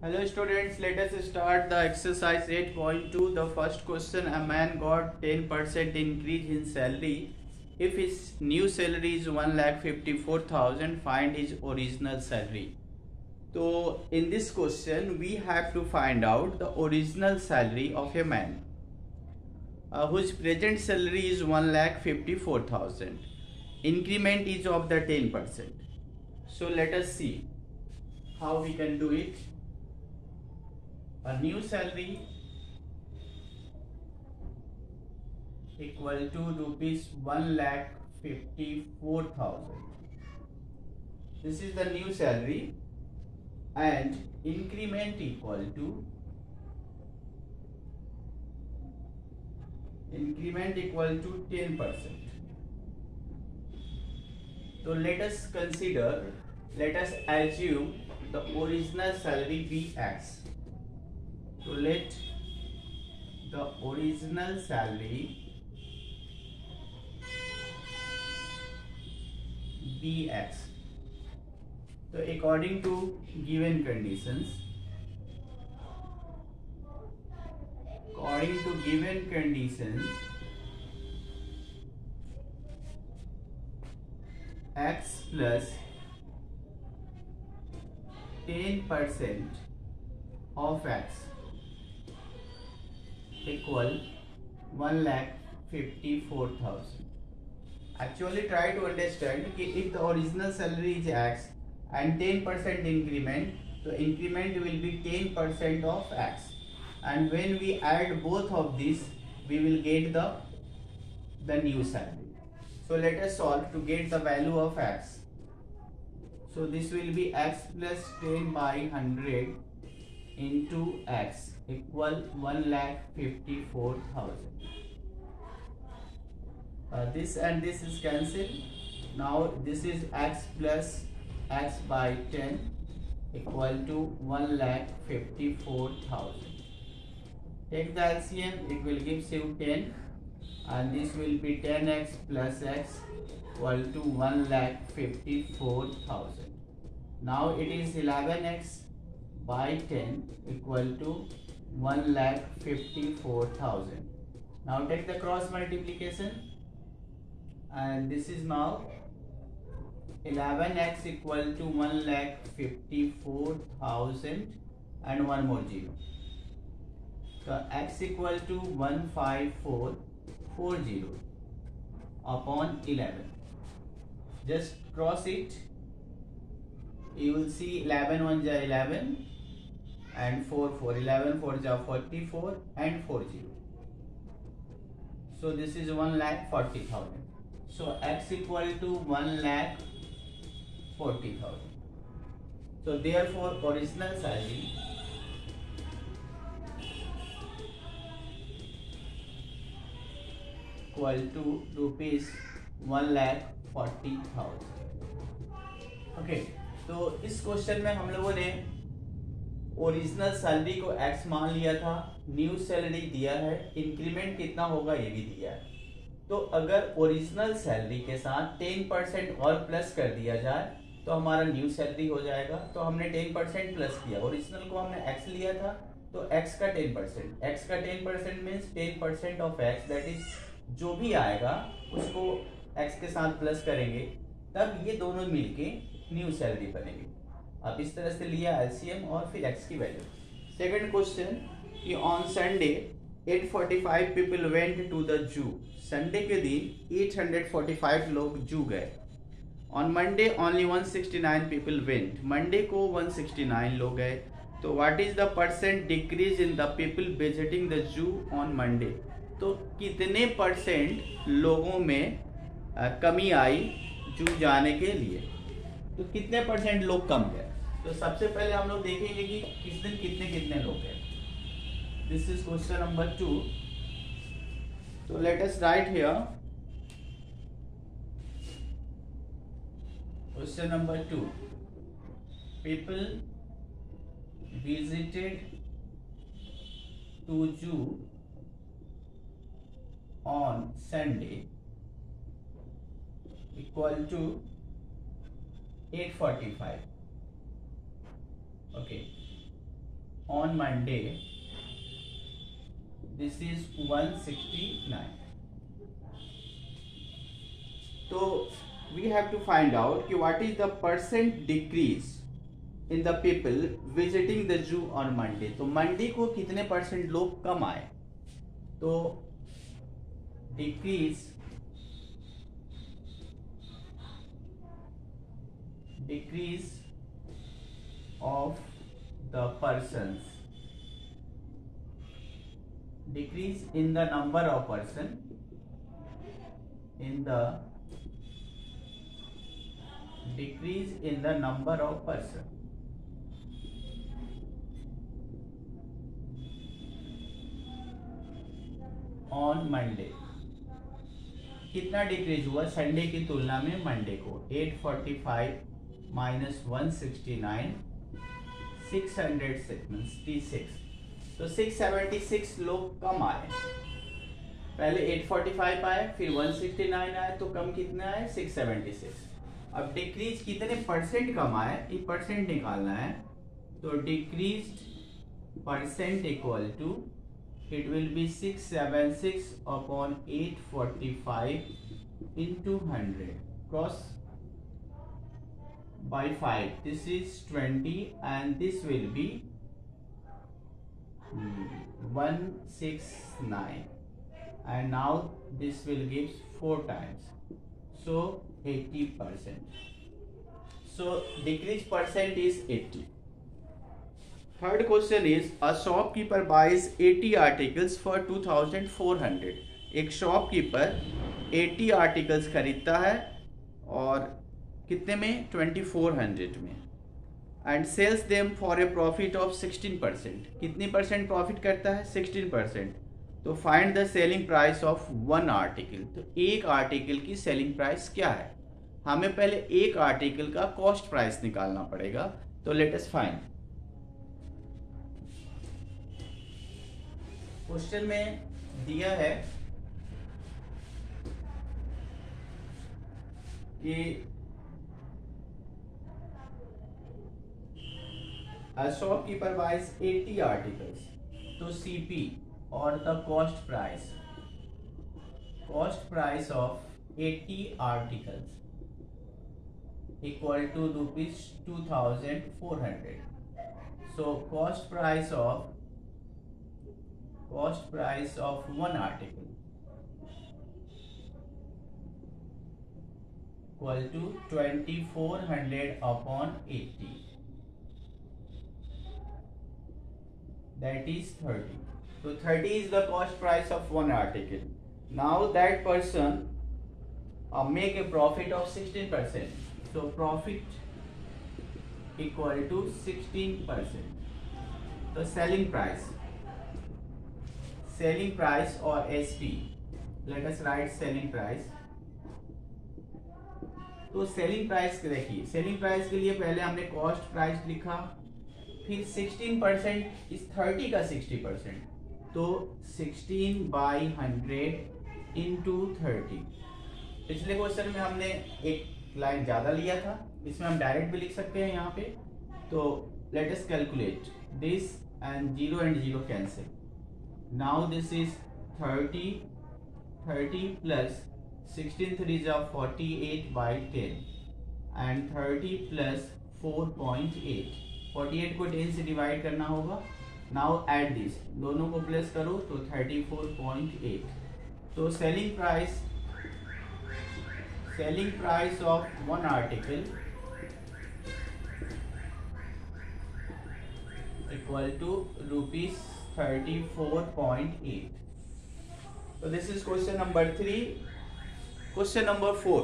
Hello students, let us start the exercise 8.2. The first question, a man got 10% increase in salary. If his new salary is 1,54,000, find his original salary. So in this question, we have to find out the original salary of a man whose present salary is 1,54,000. Increment is of the 10%. So let us see how we can do it. A new salary equal to rupees 1,54,000. This is the new salary, and increment equal to 10%. So let us assume the original salary be X. So let the original salary be X. So according to given conditions, X plus 10% of X equal 1,54,000. Actually try to understand कि if the original salary is X and 10% increment, so increment will be 10% of X, and when we add both of these, we will get the new salary. So let us solve to get the value of X. So this will be X plus 10 by 100 into X equal 1,54,000. This and this is cancelled. Now this is X plus X by 10 equal to 1,54,000. Take the LCM, it will give you 10, and this will be 10x plus x equal to 1,54,000. Now it is 11x by 10 equal to 1,54,000. Now take the cross multiplication, and this is now 11x equal to 1,54,000 and one more 0. So x equal to 15440 upon 11. Just cross it. You will see 11 1 ja 11 and 4 4. 11 4 ja 44 and 40. So this is 1,40,000. So x equal to 1,40,000. So therefore original salary equal to rupees 1,40,000. Okay, तो इस question में हम लोगों ने original salary को x मान लिया था, न्यू सैलरी दिया है, इंक्रीमेंट कितना होगा ये भी दिया है. तो अगर ओरिजिनल सैलरी के साथ 10% और प्लस कर दिया जाए तो हमारा न्यू सैलरी हो जाएगा. तो हमने 10% प्लस किया, ओरिजिनल को हमने x लिया था तो x का 10%, x का 10% means 10% of x, that is जो भी आएगा उसको x के साथ प्लस करेंगे, तब ये दोनों मिलके न्यू सैलरी बनेगी. अब इस तरह से लिया एलसीएम और फिर x की वैल्यू. सेकंड क्वेश्चन कि on Sunday 845 people went to the zoo. Sunday के दिन 845 लोग जू गए. On Monday only 169 people went. Monday को 169 लोग गए. तो what is the percent decrease in the people visiting the zoo on Monday. तो कितने परसेंट लोगों में कमी आई जू जाने के लिए. तो कितने परसेंट लोग कम गए. तो सबसे पहले हम लोग देखेंगे कि किस दिन कितने लोग गए. This is question number 2. तो let us write here question number 2. People visited to zoo on Sunday equal to 845. Okay, on Monday, this is 169. So we have to find out कि what is the percent decrease in the people visiting the zoo on Monday. तो Monday को कितने percent लोग कम आए, तो decrease of the persons, decrease in the number of person, decrease in the number of person on Monday. कितना decrease हुआ Sunday की तुलना में मंडे को? 845 माइनस 169, 676, तो 676 लोग कम आए। पहले 845 आए, फिर 169 आए, तो कम कितना है? 676। अब डिक्रीज कितने परसेंट कम आए, ये परसेंट निकालना है। तो decreased percent equal to, it will be 676 upon 845 into 100 cross by 5. This is 20 and this will be 169, and now this will give 4 times, so 80%. So decrease percent is 80. Third question is a shopkeeper buys 80 articles for 2400. एक shopkeeper 80 articles खरीदता है और कितने में? 2400 में, and sells them for a profit of 16%. कितनी percent profit करता है? 16%. तो find the selling price of one article. तो एक आर्टिकल की सेलिंग प्राइस क्या है? हमें पहले एक आर्टिकल का कॉस्ट प्राइस निकालना पड़ेगा. तो लेट अस फाइंड. क्वेश्चन में दिया है कि a shopkeeper buys 80 articles. तो CP और the cost price of 80 articles equal to rupees 2400. So cost price of one article equal to 2400 upon 80, that is 30. So 30 is the cost price of one article. Now that person make a profit of 16%. So profit equal to 16%. So selling price or SP, let us write selling price. तो selling price देखिए, selling price के लिए पहले हमने cost price लिखा, फिर 16% इस 30 का 60%, तो 16 बाई 100 इंटू 30. पिछले क्वेश्चन में हमने एक लाइन ज़्यादा लिया था, इसमें हम डायरेक्ट भी लिख सकते हैं यहाँ पे. तो let us calculate this, and 0 and 0 cancel. Now this is 30 plus 16 3s are 48 by 10, and 30 plus 4.8. 48 को 10 से डिवाइड करना होगा. Now add this, दोनों को प्लस करो तो 34.8. तो selling price of one article equal to rupees 34.8. So this is question number 3. Question number 4.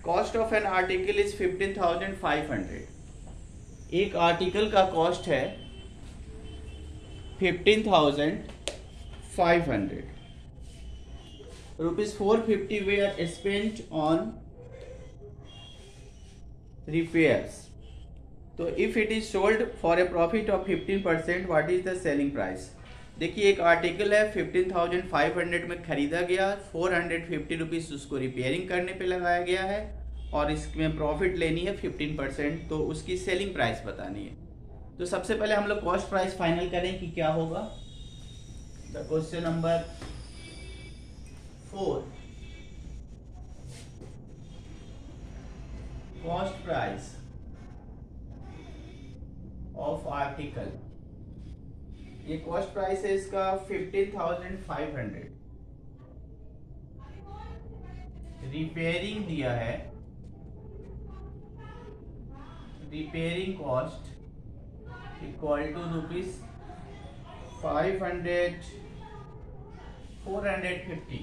Cost of an article is 15,500. एक आर्टिकल का कॉस्ट है 15,500. Rupees 450 were spent on repairs. तो if it is sold for a profit of 15%, what is the selling price? देखिए एक article है 15,500 में खरीदा गया, 450 रुपीज उसको रिपेयरिंग करने पे लगाया गया है और इसमें प्रॉफिट लेनी है 15%, तो उसकी सेलिंग प्राइस बतानी है. तो सबसे पहले हम लोग कॉस्ट प्राइस फाइनल करें कि क्या होगा। The question number 4, cost price of article. ये कॉस्ट प्राइस है इसका 15,500। रिपेयरिंग दिया है, रिपेयरिंग कॉस्ट इक्वल टू ₹500 450।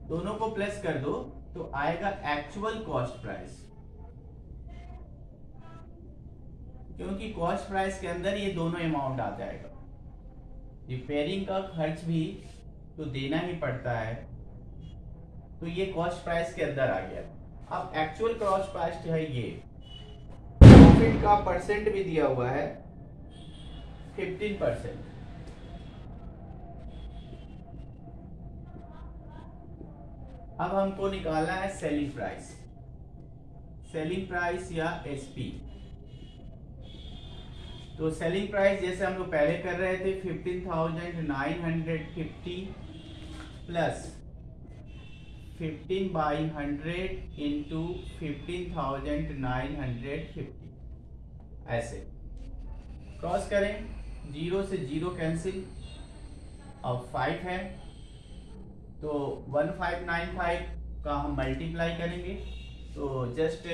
दोनों को प्लस कर दो तो आएगा एक्चुअल कॉस्ट प्राइस, क्योंकि कॉस्ट प्राइस के अंदर ये दोनों अमाउंट आ जाएगा। रिपेयरिंग का खर्च भी तो देना ही पड़ता है, तो ये कॉस्ट प्राइस के अंदर आ गया। अब एक्चुअल कॉस्ट प्राइस है ये, प्रॉफिट का परसेंट भी दिया हुआ है 15%। अब हमको निकालना है सेलिंग प्राइस, सेलिंग प्राइस या एसपी। तो सेलिंग प्राइस जैसे हम लोग पहले कर रहे थे 15,950 प्लस 15/100 इंटू 15,950, ऐसे क्रॉस करें, 0 से 0 कैंसिल। अब 5 है तो 1595 का हम मल्टीप्लाई करेंगे, तो जस्ट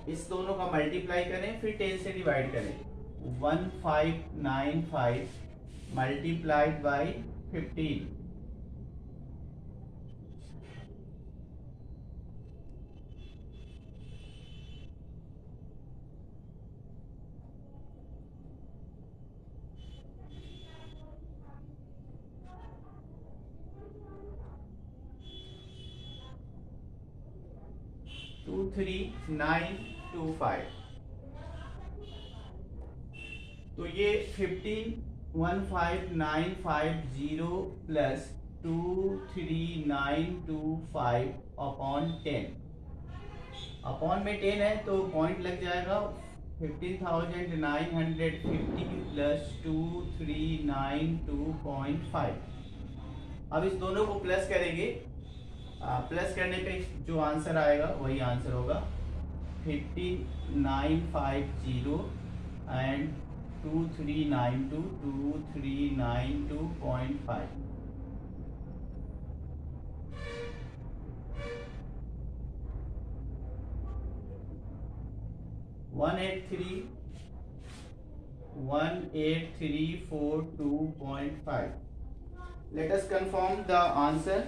इस दोनों का मल्टीप्लाई करें, फिर 10 से डिवाइड करें। 1595 मल्टीप्लाइड बाई 15, टू 3925। तो ये 15,15,950 प्लस 23925 अपॉन 10, अपॉन में 10 है तो पॉइंट लग जाएगा। 15,950 प्लस 2392.5। अब इस दोनों को प्लस करेंगे, प्लस करने पे जो आंसर आएगा वही आंसर होगा 15,950 and 2392.5। 18342.5। Let us confirm the answer.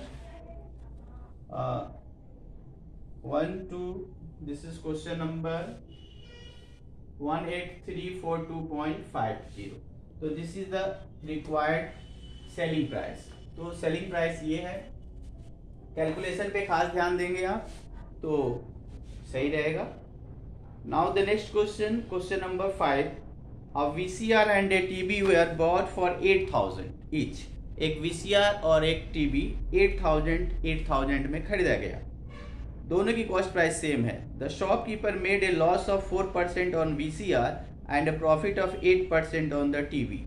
1 2, this is question number 18342.50। तो this is the required selling price। तो selling price ये है, कैलकुलेशन पे खास ध्यान देंगे आप तो सही रहेगा। Now the next question, question number 5। A VCR and a TV were bought for 8,000 each। एक VCR और एक TV 8,000 में खरीदा गया। दोनों की कॉस्ट प्राइस सेम है। The shopkeeper made a loss of 4% on VCR and a profit of 8% on the TV।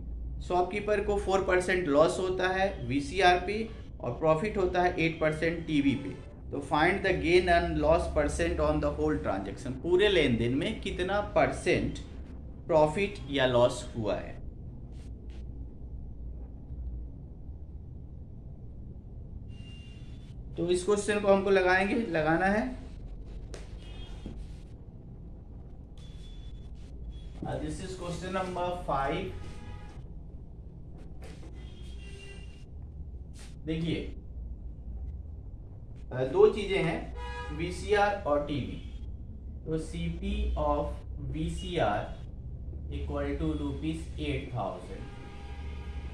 Shopkeeper को 4% लॉस होता है VCR पे और प्रॉफिट होता है 8% TV पे। तो find the gain and loss percent on the whole transaction. पूरे लेन देन में कितना परसेंट प्रॉफिट या लॉस हुआ है। तो इस क्वेश्चन को हमको लगाना है। This is question number 5। देखिए दो चीजें हैं, VCR और TV। तो CP of VCR equal to ₹8,000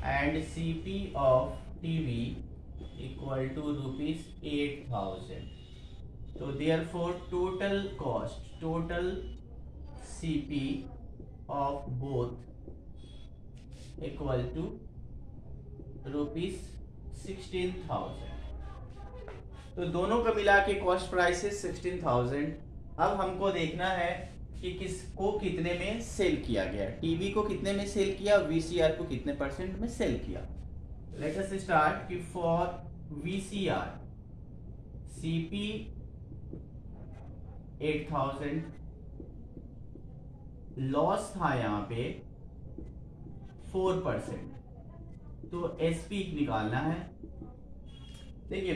and CP of TV equal to ₹8,000। तो therefore total cost, total CP of both equal to ₹16,000। तो दोनों का मिला के कॉस्ट प्राइस है 16,000। अब हमको देखना है कि किसको कितने में सेल किया गया, टीवी को कितने में सेल किया, वीसीआर को कितने परसेंट में सेल किया। लेट अस स्टार्ट कि फॉर वीसीआर सीपी 8000, लॉस था यहाँ पे 4%, तो एसपी निकालना है। देखिए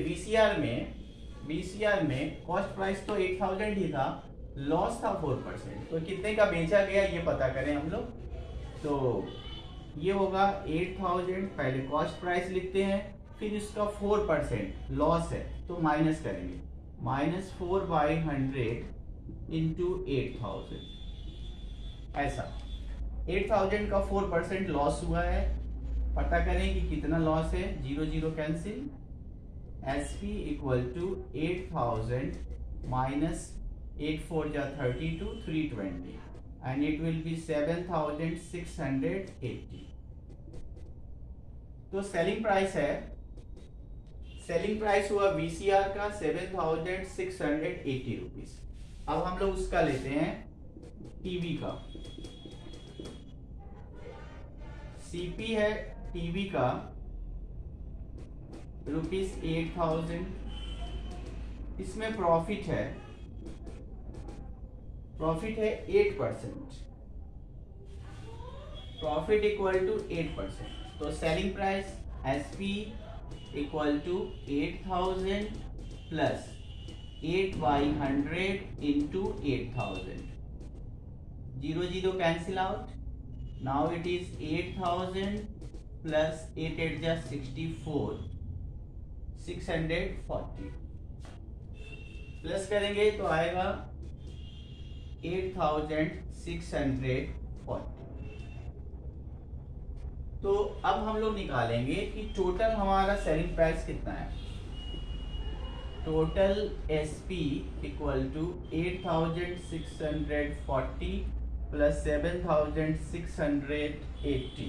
वीसीआर में कॉस्ट प्राइस तो 8000 ही था, लॉस था 4%, तो कितने का बेचा गया ये पता करें हम लोग। तो ये होगा 8000, पहले कॉस्ट प्राइस लिखते हैं, फिर इसका 4% लॉस है तो माइनस करेंगे, -4/100 इंटू 8000, ऐसा 8000 का 4% लॉस हुआ है। पता करें कि कितना लॉस है, 0 0 cancel, SP equal to 8000 minus 8 4 जा 32, 320 एंड इट विल बी 7680। तो सेलिंग प्राइस हुआ वीसीआर का 7680 रुपीज। अब हम लोग उसका लेते हैं टीवी का, सीपी है टीवी का ₹8000, इसमें प्रॉफिट है 8%, प्रॉफिट इक्वल टू 8%, तो selling price SP equal to 8000 plus 8/100 into 8000, 0 0 cancel out, now it is 8000 plus 8 8 जा 64, 640 प्लस करेंगे तो आएगा 8640। तो अब हम लोग निकालेंगे कि टोटल हमारा सेलिंग प्राइस कितना है। Total SP equal to 8640 plus 7680,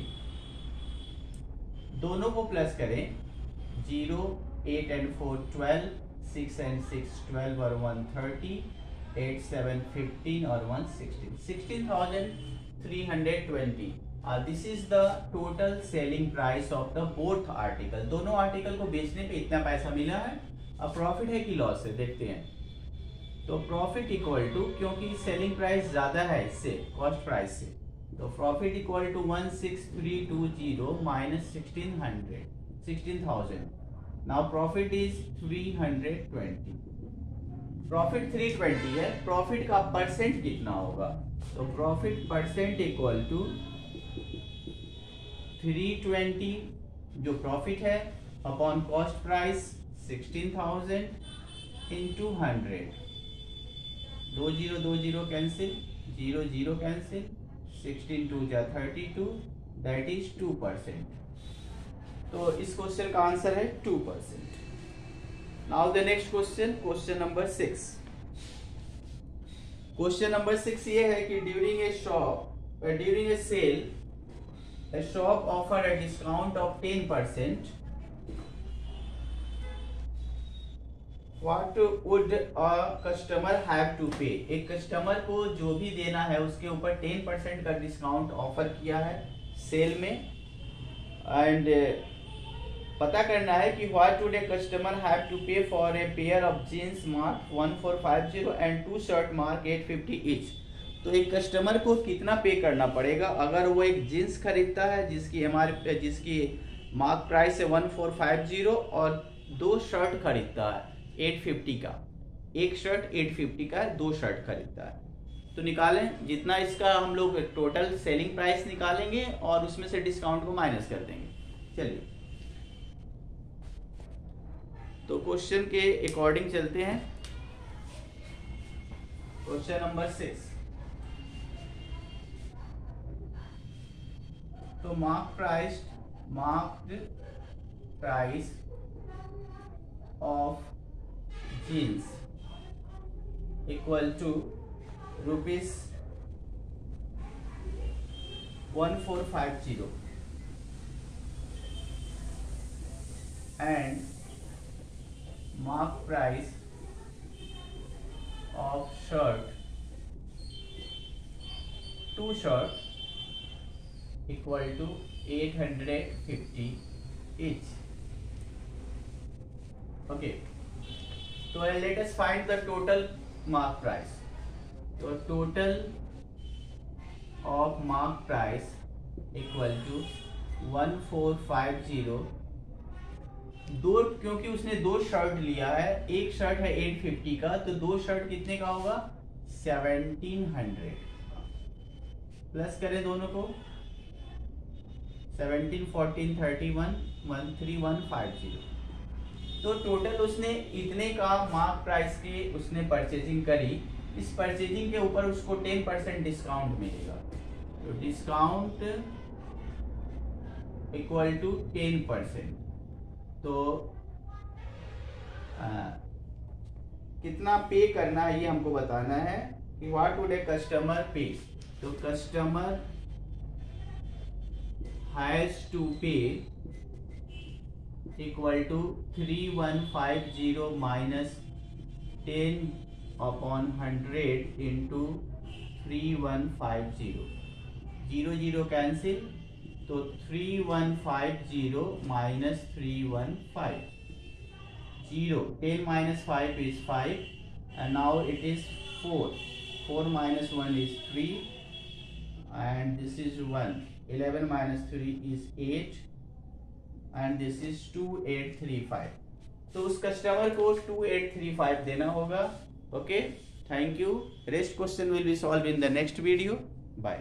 दोनों को प्लस करें, 0 8 and 4 12, 6 and 6 12 और 130, 8 7 15 और 1 16, 16320। This is the total selling price of the both article. दोनों आर्टिकल को बेचने पे इतना पैसा मिला है। अब प्रॉफिट है कि लॉस है देखते हैं। तो प्रॉफिट इक्वल टू, क्योंकि सेलिंग प्राइस ज्यादा है इससे कॉस्ट प्राइस से, तो profit equal to 16320 minus 16,000। Now profit is 320। Profit 320 है, प्रॉफिट का परसेंट कितना होगा, तो प्रॉफिट परसेंट इक्वल टू 320 जो प्रॉफिट है upon cost price 16,000 into 100, 2 0 2 0 cancel, 0 0 cancel, 16 2 जा 32, दैट इज 2%। तो इस क्वेश्चन का आंसर है 2%। Now the next question, question number 6। Question number 6 ये है कि during a sale a shop offered a discount of 10%. What would a customer have to pay? एक customer को जो भी देना है उसके ऊपर 10% का डिस्काउंट ऑफर किया है सेल में, एंड पता करना है कि what would a customer have to pay for a pair of jeans marked 1450 and 2 shirt marked 850 each. तो एक कस्टमर को कितना पे करना पड़ेगा अगर वो एक जींस खरीदता है जिसकी मार्क प्राइस है 1450 और 2 शर्ट खरीदता है 850 का, एक शर्ट 850 का है, 2 शर्ट खरीदता है। तो निकालें, जितना इसका हम लोग टोटल सेलिंग प्राइस निकालेंगे और उसमें से डिस्काउंट को माइनस कर देंगे। चलिए तो क्वेश्चन के अकॉर्डिंग चलते हैं। Question number 6। तो mark price of jeans equal to ₹1450 and mark price of shirt 2 short equal to 850 each. Okay, so let us find the total mark price. So total of mark price equal to 1450. दो, क्योंकि उसने 2 shirt लिया है, एक shirt है 850 का, तो 2 shirt कितने का होगा 1700। प्लस करें दोनों को, 17 14 31 13150। तो टोटल उसने इतने का मार्क प्राइस की उसने परचेजिंग करी। इस परचेजिंग के ऊपर उसको 10% डिस्काउंट मिलेगा। तो डिस्काउंट इक्वल टू 10%। तो कितना पे करना है ये हमको बताना है कि what would a customer pay. तो customer has to pay equal to 3150 minus 10 upon 100 into 3150। 0 0 cancel, तो 3150 minus 315 0। 10 minus 5 is 5 and now it is 4 minus 1 is 3 and this is 1। 11 minus 3 is 8 and this is 2835। तो उस customer को 2835 देना होगा। Okay, thank you. Rest question will be solve in the next video. Bye.